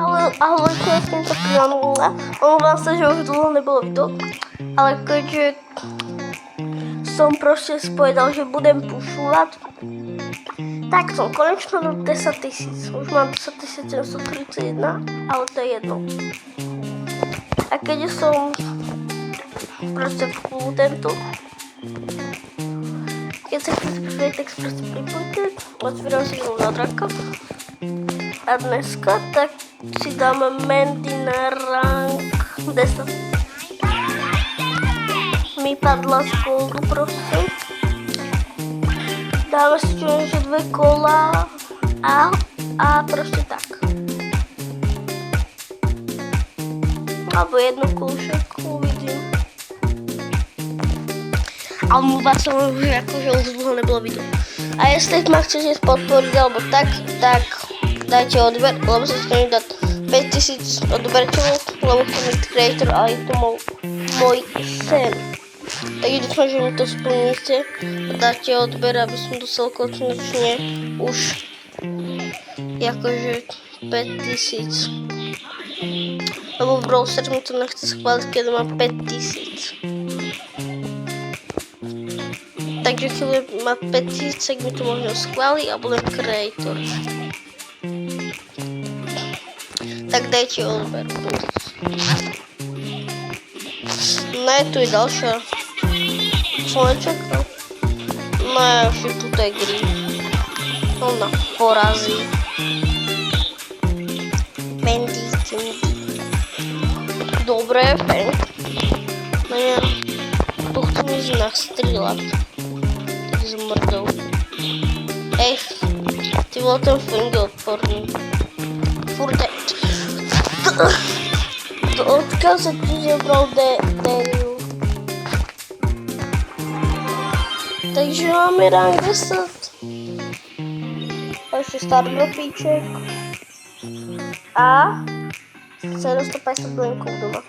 Ale s týmto prilanula. Omlouvám sa, že už dlho nebolo video. Ale keďže som proste spovedal, že budem pušovať, tak som konečne do 10 000. Už mám 10 731, ale to je jedno. A keďže som proste v kľúbu tento, keď sa chcete pripojať, tak proste pripojte. Otvieram si znovu na draka. A dneska tak si dáme Mandy na rank 10. Mi padla z goldu proste. Dáme si čo že 2 kola a proste tak. Alebo jedno kúšek, uvidím. A omluvať sa vám, že akože už dlho nebolo video. A jestli ma chcete podporiť alebo tak dajte odber, lebo sa chcem dať 5000 odberčov, lebo chcem byť creator a je to môj sen. Takže dúfam, že mi to splníte a dáte odber, aby som dostal konečne už akože 5000. Lebo v Brawl Stars mi to nechce schváliť, keď má 5000. Takže keď má 5000, tak mi to možno schváli a budem creator. Tak dajte odber. Ne, tu je ďalšia. Slnečeka. Ne, už je tu tej gry. Ona porazí. Mandy. Dobre, fajn. No ja tu chcem ísť nastrieľať. Tak zmrdol. Ej, ty bol ten Fing odporný. Furt to odkiaľ sa ti zobral Daryl. Takže máme rank 10. A ešte stardropíček. A 750 blinkov doma.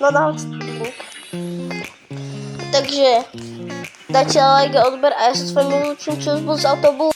No dám link. Takže dajte like a odber a ja sa s vami vyučím, čo už bol z autobu.